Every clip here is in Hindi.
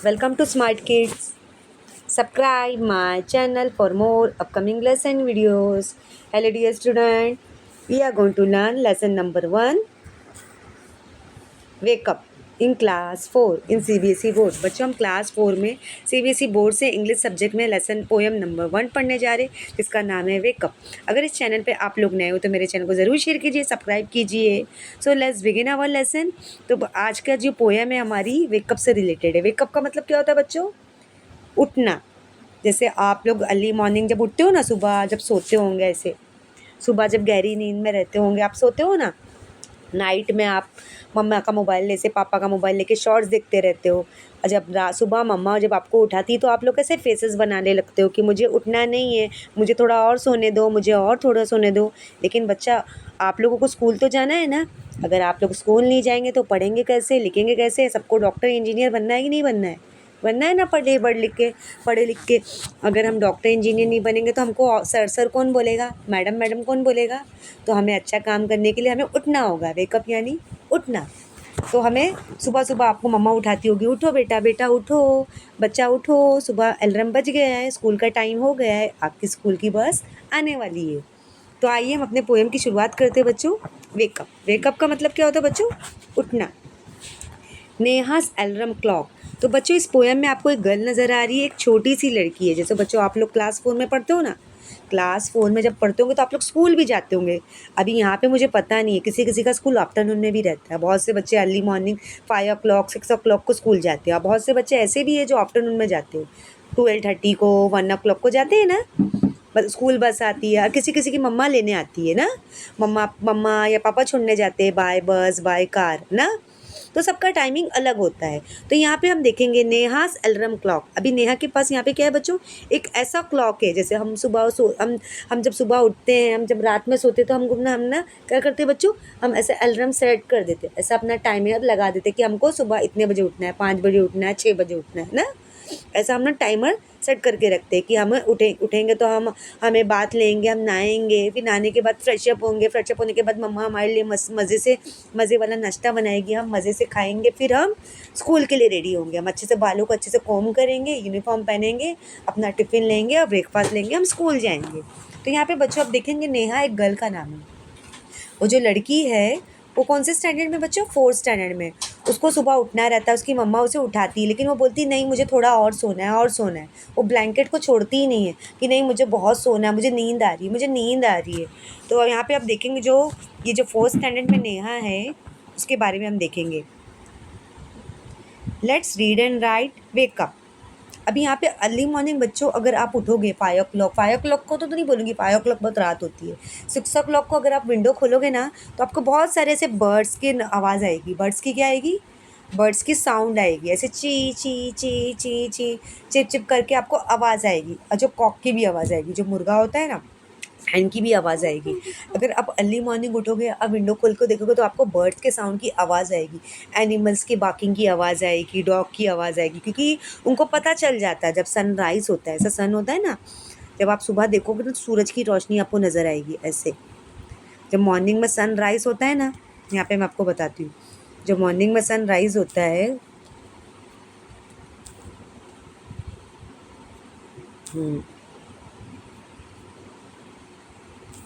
Welcome to Smart Kids. Subscribe my channel for more upcoming lesson videos. Hello dear student. We are going to learn lesson number 1. Wake up in class 4 in CBSE board. बच्चों हम क्लास 4 में CBSE बोर्ड से इंग्लिश सब्जेक्ट में लेसन पोएम नंबर 1 पढ़ने जा रहे हैं जिसका नाम है वेकअप। अगर इस चैनल पे आप लोग नए हो तो मेरे चैनल को ज़रूर शेयर कीजिए, सब्सक्राइब कीजिए। So let's begin our lesson. तो आज का जो पोएम है हमारी वेकअप से रिलेटेड है। वेकअप का मतलब क्या होता है बच्चों? उठना। जैसे आप लोग अर्ली मॉर्निंग जब उठते हो ना, सुबह जब सोते होंगे, ऐसे सुबह जब गहरी नींद में रहते होंगे, आप सोते हो ना, नाइट में आप मम्मा का मोबाइल जैसे पापा का मोबाइल लेके शॉर्ट्स देखते रहते हो, और जब सुबह मम्मा जब आपको उठाती है तो आप लोग कैसे फेसेस बनाने लगते हो कि मुझे उठना नहीं है, मुझे थोड़ा और सोने दो, मुझे और थोड़ा सोने दो। लेकिन बच्चा, आप लोगों को स्कूल तो जाना है ना। अगर आप लोग स्कूल नहीं जाएंगे तो पढ़ेंगे कैसे, लिखेंगे कैसे? सबको डॉक्टर इंजीनियर बनना है कि नहीं बनना है? बनना है ना, पढ़े लिख के। अगर हम डॉक्टर इंजीनियर नहीं बनेंगे तो हमको सर सर कौन बोलेगा, मैडम मैडम कौन बोलेगा? तो हमें अच्छा काम करने के लिए हमें उठना होगा। वेकअप यानी उठना। तो हमें सुबह सुबह आपको मम्मा उठाती होगी, उठो बेटा, बेटा उठो, बच्चा उठो, सुबह अलार्म बज गया है, स्कूल का टाइम हो गया है, आपकी स्कूल की बस आने वाली है। तो आइए हम अपने पोएम की शुरुआत करते हैं बच्चों। वेकअप। वेकअप का मतलब क्या होता है बच्चों? उठना। नेहास अलार्म क्लॉक। तो बच्चों इस पोएम में आपको एक गर्ल नज़र आ रही है, एक छोटी सी लड़की है। जैसे बच्चों आप लोग क्लास 4 में पढ़ते हो ना, क्लास 4 में जब पढ़ते होंगे तो आप लोग स्कूल भी जाते होंगे। अभी यहाँ पे मुझे पता नहीं है, किसी किसी का स्कूल आफ्टरनून में भी रहता है। बहुत से बच्चे अर्ली मॉर्निंग 5 o'clock 6 o'clock को स्कूल जाते हैं, और बहुत से बच्चे ऐसे भी है जो आफ्टरनून में जाते हैं, 12:30 को, 1 o'clock को जाते हैं ना। स्कूल बस आती है, और किसी किसी की मम्मा लेने आती है ना, मम्मा मम्मा या पापा छोड़ने जाते हैं बाय बस बाय कार ना। तो सबका टाइमिंग अलग होता है। तो यहाँ पे हम देखेंगे नेहास अलार्म क्लॉक। अभी नेहा के पास यहाँ पे क्या है बच्चों? एक ऐसा क्लॉक है, जैसे हम सुबह हम जब सुबह उठते हैं, हम जब रात में सोते हैं तो हम ना क्या करते हैं बच्चों? हम ऐसे अलार्म सेट कर देते हैं, ऐसा अपना टाइमर लगा देते हैं कि हमको सुबह इतने बजे उठना है, 5 बजे उठना है, 6 बजे उठना है ना। ऐसा हम ना टाइमर सेट करके रखते हैं कि हम उठेंगे तो हमें बात लेंगे, हम नहाएंगे, फिर नहाने के बाद फ्रेशअप होंगे, फ्रेशअप होने के बाद मम्मा हमारे लिए मज़े वाला नाश्ता बनाएगी, हम मज़े से खाएंगे, फिर हम स्कूल के लिए रेडी होंगे। हम अच्छे से बालों को अच्छे से कॉम्ब करेंगे, यूनिफॉर्म पहनेंगे, अपना टिफ़िन लेंगे और ब्रेकफास्ट लेंगे, हम स्कूल जाएंगे। तो यहाँ पे बच्चों आप देखेंगे नेहा एक गर्ल का नाम है। वो जो लड़की है वो कौन से स्टैंडर्ड में बच्चों? 4th स्टैंडर्ड में। उसको सुबह उठना रहता है, उसकी मम्मा उसे उठाती है, लेकिन वो बोलती नहीं मुझे थोड़ा और सोना है और सोना है। वो ब्लैंकेट को छोड़ती ही नहीं है कि नहीं मुझे बहुत सोना है, मुझे नींद आ रही है, मुझे नींद आ रही है। तो यहाँ पे आप देखेंगे जो ये जो 4th स्टैंडर्ड में नेहा है उसके बारे में हम देखेंगे। Let's read and right wake up. अभी यहाँ पे अर्ली मॉर्निंग बच्चों अगर आप उठोगे 5 o'clock को तो नहीं बोलूँगी, 5 o'clock बहुत रात होती है। 6 o'clock को अगर आप विंडो खोलोगे ना तो आपको बहुत सारे ऐसे बर्ड्स की आवाज़ आएगी। बर्ड्स की क्या आएगी? बर्ड्स की साउंड आएगी, ऐसे ची ची ची ची ची चिप चिप करके आपको आवाज़ आएगी। और जो कॉक की भी आवाज़ आएगी, जो मुर्गा होता है ना, हैन की भी आवाज़ आएगी। अगर आप अर्ली मॉर्निंग उठोगे, आप विंडो खोल कर देखोगे तो आपको बर्ड्स के साउंड की आवाज़ आएगी, एनिमल्स की बाकिंग की आवाज़ आएगी, डॉग की आवाज़ आएगी, क्योंकि उनको पता चल जाता है जब सनराइज़ होता है, ऐसा सन होता है ना, जब आप सुबह देखोगे तो सूरज की रोशनी आपको नज़र आएगी ऐसे। जब मॉर्निंग में सनराइज़ होता है ना, यहाँ पे मैं आपको बताती हूँ, जब मॉर्निंग में सनराइज़ होता है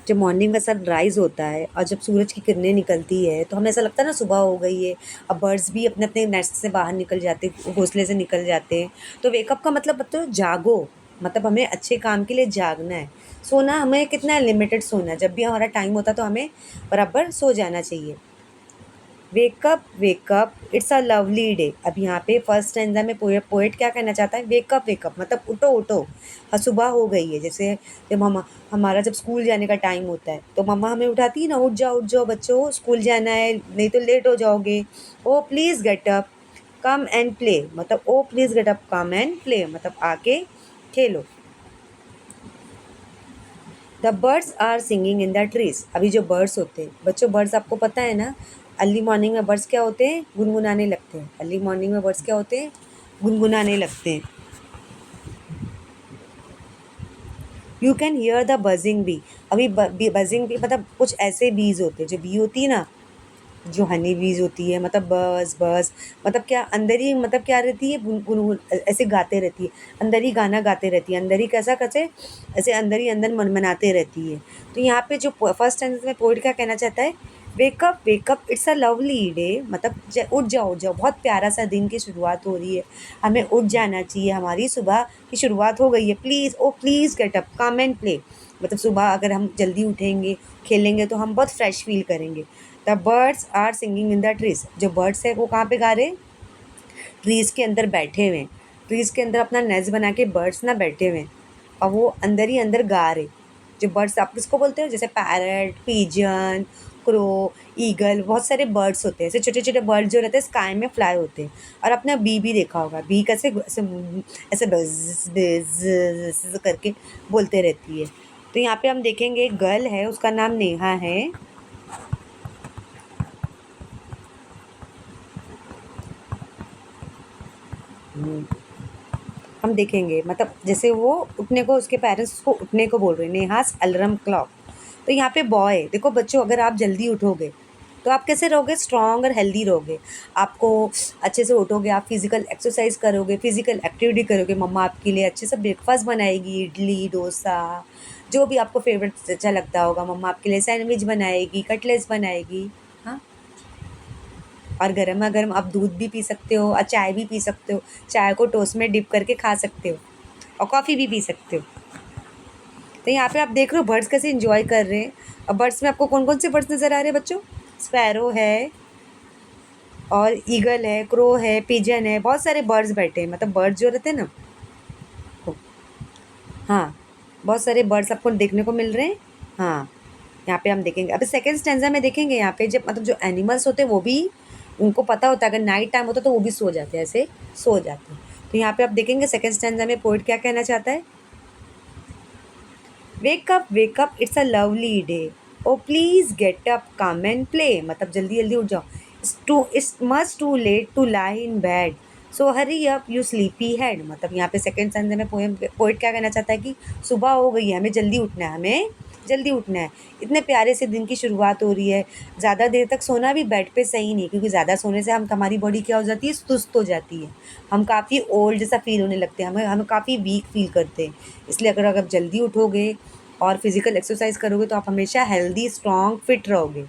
जब मॉर्निंग में सनराइज़ होता है और जब सूरज की किरणें निकलती है तो हमें ऐसा लगता है ना सुबह हो गई है। अब बर्ड्स भी अपने अपने नेस्ट से बाहर निकल जाते, घोंसले से निकल जाते हैं। तो वेकअप का मतलब जागो, मतलब हमें अच्छे काम के लिए जागना है। सोना हमें कितना है? लिमिटेड सोना है। जब भी हमारा टाइम होता है तो हमें बराबर सो जाना चाहिए। Wake up it's a lovely day. अब यहाँ पे फर्स्ट स्टैंजा में पोएट क्या कहना चाहता है? वेकअप मतलब उठो उठो, हाँ सुबह हो गई है। जैसे जब हमारा जब स्कूल जाने का टाइम होता है तो मम्मा हमें उठाती है ना, उठ जाओ बच्चों, स्कूल जाना है नहीं तो लेट हो जाओगे। Oh please get up come and play, मतलब oh please get up come and play मतलब आके खेलो। The birds are singing in the trees. अभी जो बर्ड्स होते हैं बच्चों, बर्ड्स आपको पता है ना, अर्ली मॉर्निंग में बर्ड्स क्या होते हैं? गुनगुनाने लगते हैं। अर्ली मॉर्निंग में बर्ड्स क्या होते हैं? गुनगुनाने लगते हैं। You can hear the buzzing bee. अभी बजिंग बी मतलब कुछ ऐसे बीज होते हैं, जो बी होती है ना, जो हनी बीज होती है, मतलब बस बस, मतलब क्या अंदर ही, मतलब क्या रहती है, गुनगुन ऐसे गाते रहती है, अंदर ही गाना गाते रहती है, अंदर ही कैसा कैसे ऐसे अंदर ही अंदर मनमनाते रहती है। तो यहाँ पे जो फर्स्ट सेंटेंस में पोइट क्या कहना चाहता है, wake up it's a lovely day, मतलब उठ जाओ उठ जाओ, बहुत प्यारा सा दिन की शुरुआत हो रही है, हमें उठ जाना चाहिए, हमारी सुबह की शुरुआत हो गई है, please oh please get up come and play, मतलब सुबह अगर हम जल्दी उठेंगे खेलेंगे तो हम बहुत फ्रेश फील करेंगे। The birds are singing in the trees, जो बर्ड्स है वो कहाँ पे गा रहे हैं, ट्रीज़ के अंदर बैठे हुए हैं, ट्रीज़ के अंदर अपना नेस्ट बना के बर्ड्स ना बैठे हुए हैं और वो अंदर ही अंदर गा रहे। जो बर्ड्स आप किसको बोलते हो, जैसे पैरट, पिजन, क्रो, ईगल, बहुत सारे बर्ड्स होते हैं, ऐसे छोटे छोटे बर्ड्स जो रहते हैं स्काई में फ्लाई होते हैं। और आपने बी देखा होगा, बी कैसे ऐसे ऐसे बज बज करके बोलते रहती है। तो यहाँ पे हम देखेंगे एक गर्ल है, उसका नाम नेहा है। हम देखेंगे, मतलब जैसे वो उठने को, उसके पेरेंट्स उसको उठने को बोल रहे हैं, नेहास अलार्म क्लॉक। तो यहाँ पे बॉय देखो बच्चों, अगर आप जल्दी उठोगे तो आप कैसे रहोगे, स्ट्रांग और हेल्दी रहोगे, आपको अच्छे से उठोगे, आप फिजिकल एक्सरसाइज करोगे, फिजिकल एक्टिविटी करोगे, मम्मा आपके लिए अच्छे से ब्रेकफास्ट बनाएगी, इडली डोसा जो भी आपको फेवरेट अच्छा लगता होगा, मम्मा आपके लिए सैंडविच बनाएगी, कटलेट्स बनाएगी। हाँ, और गरमा गरम आप दूध भी पी सकते हो और चाय भी पी सकते हो, चाय को टोस्ट में डिप करके खा सकते हो और कॉफ़ी भी पी सकते हो। तो यहाँ पे आप देख रहे हो बर्ड्स कैसे इंजॉय कर रहे हैं। और बर्ड्स में आपको कौन कौन से बर्ड्स नज़र आ रहे हैं बच्चों, स्पैरो है और ईगल है, क्रो है, पिजन है, बहुत सारे बर्ड्स बैठे हैं, मतलब बर्ड्स जो रहते हैं ना, वो, हाँ, बहुत सारे बर्ड्स आपको देखने को मिल रहे हैं। हाँ, यहाँ पे हम देखेंगे, अभी सेकंड स्टैंजा में देखेंगे, यहाँ पे जब मतलब जो एनिमल्स होते हैं वो भी, उनको पता होता है अगर नाइट टाइम होता है तो वो भी सो जाते हैं, ऐसे सो जाते हैं। तो यहाँ पे आप देखेंगे सेकंड स्टैंजा में पोइट क्या कहना चाहता है, wake up it's a lovely day, oh please get up come and play, मतलब जल्दी जल्दी उठ जाओ, it's much too late to lie in bed, so hurry up you sleepy head, मतलब यहाँ पे सेकंड स्टैंजा में पोइट क्या कहना चाहता है कि सुबह हो गई है, हमें जल्दी उठना है, हमें जल्दी उठना है, इतने प्यारे से दिन की शुरुआत हो रही है, ज़्यादा देर तक सोना भी बेड पे सही नहीं, क्योंकि ज़्यादा सोने से हम हमारी बॉडी क्या हो जाती है, सुस्त हो जाती है, हम काफ़ी ओल्ड जैसा फील होने लगते हैं, हमें हमें काफ़ी वीक फील करते हैं। इसलिए अगर आप जल्दी उठोगे और फिजिकल एक्सरसाइज करोगे तो आप हमेशा हेल्दी स्ट्रॉन्ग फिट रहोगे।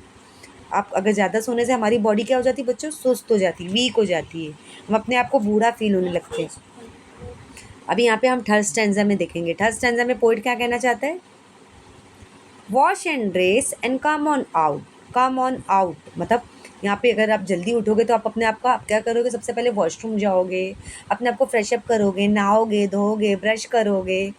आप अगर ज़्यादा सोने से हमारी बॉडी क्या हो जाती है बच्चों, सुस्त हो जाती है, वीक हो जाती है, हम अपने आप को बूढ़ा फील होने लगते हैं। अभी यहाँ पे हम थर्ड स्टैंजा में देखेंगे, थर्ड स्टैंजा में पोइट क्या कहना चाहता है, wash and dress and come on out, come on out, मतलब यहाँ पे अगर आप जल्दी उठोगे तो आप अपने आप का आप क्या करोगे, सबसे पहले वॉशरूम जाओगे, अपने आप को फ्रेश अप करोगे, नहाओगे धोओगे, ब्रश करोगे,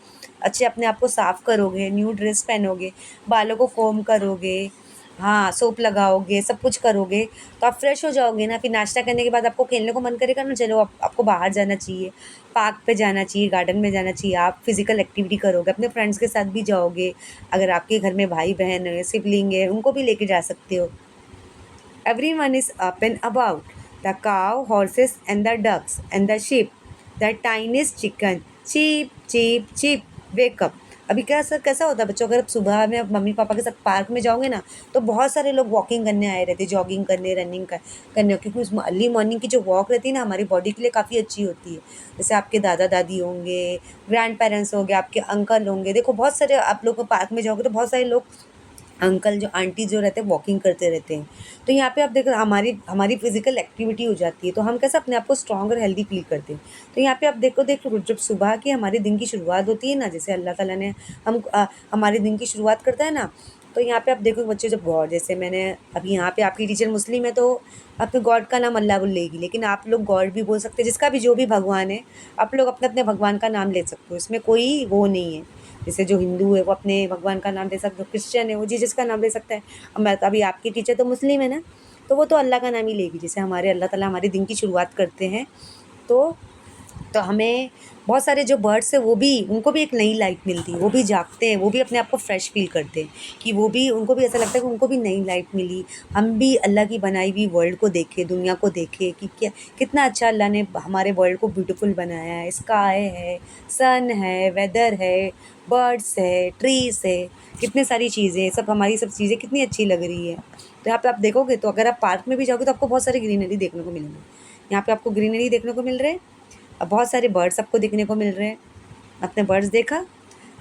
अच्छे अपने आप को साफ़ करोगे, न्यू ड्रेस पहनोगे, बालों को कोम करोगे, हाँ सोप लगाओगे, सब कुछ करोगे तो आप फ्रेश हो जाओगे ना। फिर नाश्ता करने के बाद आपको खेलने को मन करेगा ना, चलो आपको बाहर जाना चाहिए, पार्क पे जाना चाहिए, गार्डन में जाना चाहिए, आप फिजिकल एक्टिविटी करोगे, अपने फ्रेंड्स के साथ भी जाओगे, अगर आपके घर में भाई बहन है, सिबलिंग है, उनको भी लेके जा सकते हो। Everyone is up and about. The cow, horses, and the ducks, and the sheep. The tiniest chicken. Cheep, cheep, cheep. Wake up. अभी क्या सर कैसा होता है बच्चों, अगर आप सुबह में मम्मी पापा के साथ पार्क में जाओगे ना तो बहुत सारे लोग वॉकिंग करने आए रहते, जॉगिंग करने, रनिंग करने, क्योंकि उस अर्ली मॉर्निंग की जो वॉक रहती है ना हमारी बॉडी के लिए काफ़ी अच्छी होती है। जैसे आपके दादा दादी होंगे, ग्रैंड पेरेंट्स होंगे, आपके अंकल होंगे, देखो बहुत सारे आप लोग पार्क में जाओगे तो बहुत सारे लोग अंकल जो आंटी जो रहते हैं वॉकिंग करते रहते हैं। तो यहाँ पे आप देखो हमारी हमारी फिजिकल एक्टिविटी हो जाती है, तो हम कैसे अपने आप को स्ट्रॉन्ग और हेल्दी फील करते हैं। तो यहाँ पे आप देखो जब सुबह की हमारे दिन की शुरुआत होती है ना, जैसे अल्लाह ताला ने हमारे दिन की शुरुआत करता है ना, तो यहाँ पे आप देखो बच्चे जब गॉड, जैसे मैंने अभी यहाँ पे आपकी टीचर मुस्लिम है तो अपने गॉड का नाम अल्लाह बोलेगी, लेकिन आप लोग गॉड भी बोल सकते हैं, जिसका भी जो भी भगवान है आप लोग अपने अपने भगवान का नाम ले सकते हो, इसमें कोई वो नहीं है। जैसे जो हिंदू है वो अपने भगवान का नाम ले सकता है, क्रिश्चियन है वो जीसस का नाम ले सकता है। अब मैं अभी आपकी टीचर तो मुस्लिम है ना, तो वो तो अल्लाह का नाम ही लेगी, जैसे हमारे अल्लाह ताला हमारे दिन की शुरुआत करते हैं। तो हमें बहुत सारे जो बर्ड्स हैं वो भी, उनको भी एक नई लाइफ मिलती है, वो भी जागते हैं, वो भी अपने आप को फ्रेश फील करते हैं, कि वो भी, उनको भी ऐसा लगता है कि उनको भी नई लाइफ मिली, हम भी अल्लाह की बनाई हुई वर्ल्ड को देखें, दुनिया को देखें कि क्या कितना अच्छा अल्लाह ने हमारे वर्ल्ड को ब्यूटीफुल बनाया है, स्काई है, सन है, वेदर है, बर्ड्स है, ट्रीज है, कितने सारी चीज़ें, सब हमारी सब चीज़ें कितनी अच्छी लग रही है। तो यहाँ पे आप देखोगे तो अगर आप पार्क में भी जाओगे तो आपको बहुत सारी ग्रीनरी देखने को मिलेंगी। यहाँ पे आपको ग्रीनरी देखने को मिल रहे हैं, अब बहुत सारे बर्ड्स आपको देखने को मिल रहे हैं। आपने बर्ड्स देखा,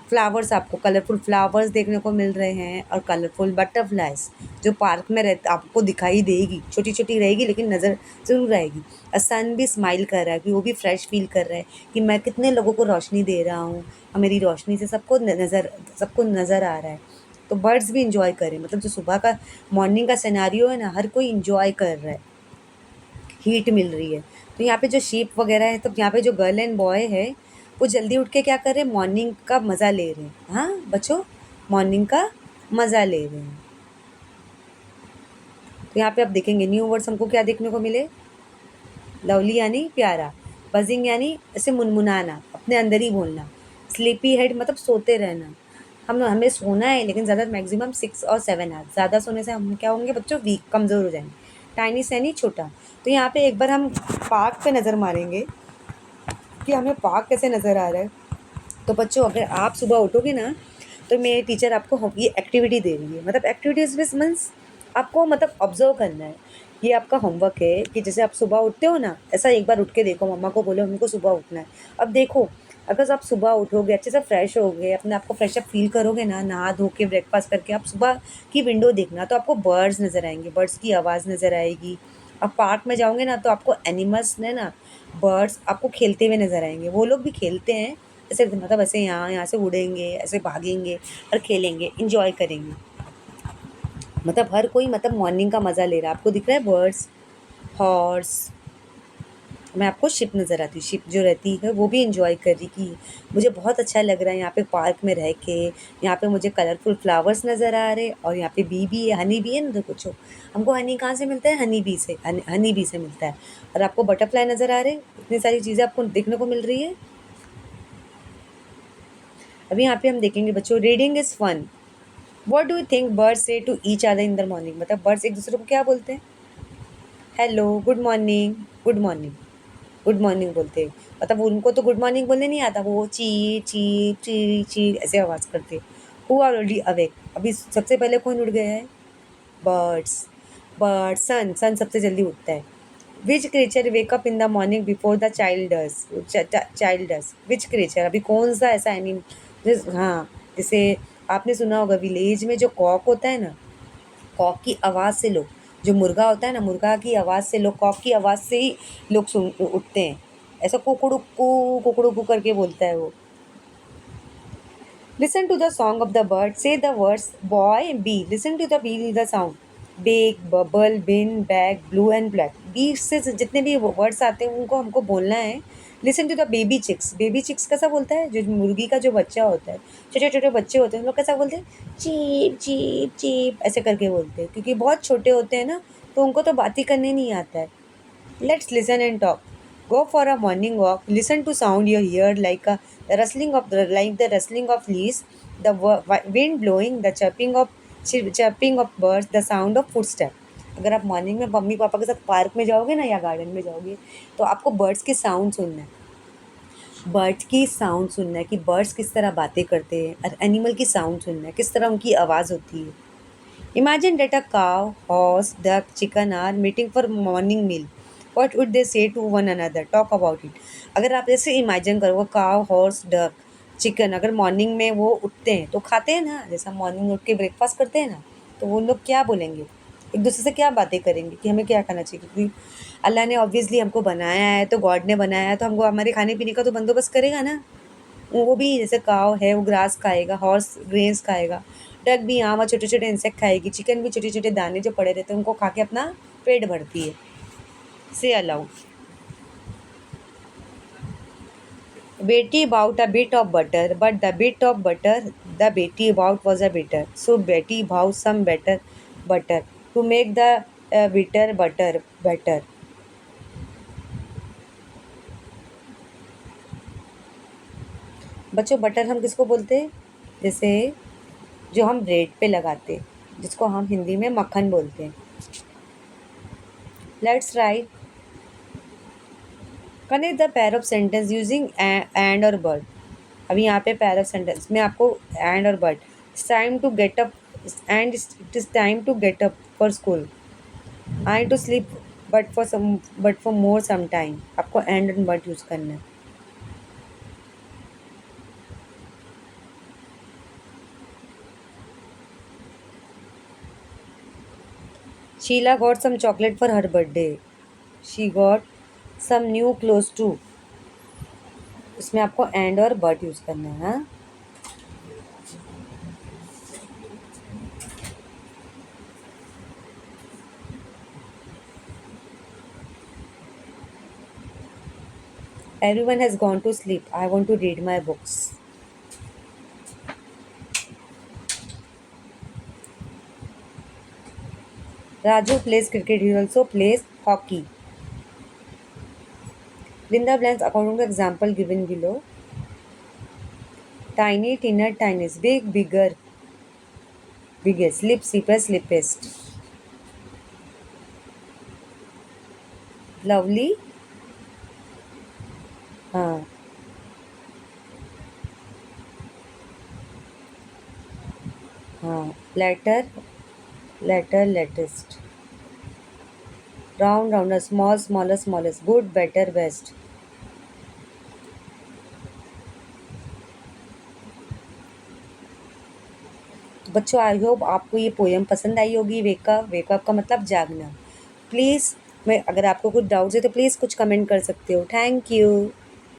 फ्लावर्स आपको कलरफुल फ्लावर्स देखने को मिल रहे हैं और कलरफुल बटरफ्लाइज जो पार्क में रहते आपको दिखाई देगी, छोटी छोटी रहेगी लेकिन नज़र ज़रूर आएगी। और सन भी स्माइल कर रहा है कि वो भी फ्रेश फील कर रहा है कि मैं कितने लोगों को रोशनी दे रहा हूँ और मेरी रोशनी से सबको नज़र आ रहा है। तो बर्ड्स भी इंजॉय करें, मतलब जो सुबह का मॉर्निंग का सिनेरियो है ना, हर कोई इंजॉय कर रहा है, हीट मिल रही है। तो यहाँ पे जो शीप वगैरह है, तो यहाँ पे जो गर्ल एंड बॉय है वो जल्दी उठ के क्या कर रहे हैं, मॉर्निंग का मज़ा ले रहे हैं। हाँ बच्चों, मॉर्निंग का मज़ा ले रहे हैं। तो यहाँ पे आप देखेंगे न्यू वर्ड्स हमको क्या देखने को मिले, लवली यानी प्यारा, बजिंग यानी ऐसे मुनमुनाना, अपने अंदर ही बोलना, स्लीपी हेड मतलब सोते रहना। हमें सोना है लेकिन ज़्यादा मैक्सिमम 6 और 7 आवर्स, ज़्यादा सोने से हम क्या होंगे बच्चों, वीक, कमज़ोर हो जाएंगे। टाइनी सैनी छोटा। तो यहाँ पे एक बार हम पार्क पे नज़र मारेंगे कि हमें पार्क कैसे नज़र आ रहा है। तो बच्चों अगर आप सुबह उठोगे ना तो मेरे टीचर आपको ये एक्टिविटी दे रही है, मतलब एक्टिविटीज़ मीन्स आपको मतलब ऑब्जर्व करना है। ये आपका होमवर्क है कि जैसे आप सुबह उठते हो ना, ऐसा एक बार उठ के देखो, मम्मा को बोलो हमको सुबह उठना है। अब देखो, अगर आप सुबह उठोगे, अच्छे से फ्रेश होगे, अपने आप को फ्रेश अप फील करोगे ना, नहा धो के ब्रेकफास्ट करके आप सुबह की विंडो देखना तो आपको बर्ड्स नज़र आएंगे, बर्ड्स की आवाज़ नज़र आएगी। आप पार्क में जाओगे ना तो आपको एनिमल्स ने ना, बर्ड्स आपको खेलते हुए नज़र आएंगे। वो लोग भी खेलते हैं ऐसे, मतलब ऐसे यहाँ यहाँ से उड़ेंगे, ऐसे भागेंगे और खेलेंगे, इंजॉय करेंगे। मतलब हर कोई मतलब मॉर्निंग का मज़ा ले रहा है। आपको दिख रहा है बर्ड्स, हॉर्स, मैं आपको शिप नज़र आती, शिप जो रहती है वो भी इंजॉय कर रही कि मुझे बहुत अच्छा लग रहा है यहाँ पे पार्क में रह के। यहाँ पे मुझे कलरफुल फ्लावर्स नज़र आ रहे और यहाँ पे बी भी है, हनी भी है ना। तो कुछ हमको हनी कहाँ से मिलता है, हनी बी से, हनी बी से मिलता है। और आपको बटरफ्लाई नज़र आ रहे, इतनी सारी चीज़ें आपको देखने को मिल रही है। अभी यहाँ पे हम देखेंगे बच्चों, reading is fun. What do you think birds say to each other in the morning, मतलब बर्ड्स एक दूसरे को क्या बोलते हैं, hello, good morning, good morning, good morning बोलते हैं। मतलब उनको तो गुड मॉर्निंग बोलने नहीं आता, वो ची ची ची ची ऐसे आवाज़ करते। हु आर ऑलरेडी अवेक, अभी सबसे पहले कौन उठ गया है, बर्ड्स। सन, सन सबसे जल्दी उठता है। Which creature wake up in the morning before the child does, which creature, अभी कौन सा ऐसा एनिमल, हाँ जैसे आपने सुना होगा विलेज में जो कॉक होता है ना, कॉक की आवाज़ से लोग, जो मुर्गा होता है ना, मुर्गा की आवाज़ से लोग, कॉक की आवाज़ से ही लोग सुन उठते हैं। ऐसा कुकड़ू करके बोलता है वो। Listen to the song of the bird, say the words boy B, listen to the B the sound, bake, bubble, bin, bag, blue and black. B से जितने भी वर्ड्स आते हैं उनको हमको बोलना है। Listen to the baby chicks, baby chicks कैसा बोलता है, जो मुर्गी का जो बच्चा होता है, छोटे छोटे बच्चे होते हैं उन लोग कैसा बोलते हैं, चीप चीप चीप ऐसे करके बोलते हैं, क्योंकि बहुत छोटे होते हैं ना तो उनको तो बात ही करने नहीं आता है। Let's listen and talk. Go for a morning walk. Listen to sound you hear like the rustling of leaves, the wind blowing, the chirping of birds, the sound of footsteps. अगर आप मॉर्निंग में मम्मी पापा के साथ पार्क में जाओगे ना या गार्डन में जाओगे तो आपको बर्ड्स की साउंड सुनना है, बर्ड्स की साउंड सुनना है कि बर्ड्स किस तरह बातें करते हैं, और एनिमल की साउंड सुनना है किस तरह उनकी आवाज़ होती है। Imagine that a cow, horse, duck, chicken are meeting for morning meal. What would they say to one another? Talk about it. अगर आप ऐसे इमेजिन करो, काव, हॉर्स, डक, चिकन अगर मॉर्निंग में वो उठते हैं तो खाते हैं ना, जैसा मॉर्निंग उठ के ब्रेकफास्ट करते हैं ना, तो वो लोग क्या बोलेंगे, एक दूसरे से क्या बातें करेंगे कि हमें क्या खाना चाहिए, क्योंकि अल्लाह ने ऑब्वियसली हमको बनाया है, तो गॉड ने बनाया है तो हमको हमारे खाने पीने का तो बंदोबस्त करेगा ना। वो भी जैसे काव है वो ग्रास खाएगा, हॉर्स ग्रेन्स खाएगा, डक भी यहाँ वहाँ छोटे छोटे इंसेक्ट खाएगी, चिकन भी छोटे छोटे दाने जो पड़े रहते हैं उनको खा के अपना पेट भरती है। Say aloud Betty bought a bit of butter, but the bit of butter the Betty bought was a bitter, so Betty भाव some better butter to make the bitter butter better. बच्चों बटर हम किसको बोलते हैं, जैसे जो हम ब्रेड पे लगाते हैं, जिसको हम हिंदी में मक्खन बोलते हैं। Let's write, connect the pair of sentence using and और बट। अभी यहाँ पे पैर ऑफ सेंटेंस में आपको एंड और but, it's time to get up and it is time to get up for school. I to sleep but for more some time. आपको and and but यूज करना है. Sheila got some chocolate for her birthday. She got some new clothes too. इसमें आपको and और but यूज करना है. हाँ. Everyone has gone to sleep. I want to read my books. Raju plays cricket. He also plays hockey. Linda blanks according to example given below. Tiny, thinner, tiniest. Big, bigger, biggest. Slip, slipper, slippest. Lovely. हाँ. हाँ. Letter, letter, latest. Round, rounder. Small, smaller, smallest. Good, better, best. तो बच्चों आई होप आपको ये पोएम पसंद आई होगी. वेकअप का मतलब जागना. प्लीज़ मैं अगर आपको कुछ डाउट्स है तो प्लीज़ कुछ कमेंट कर सकते हो. Thank you.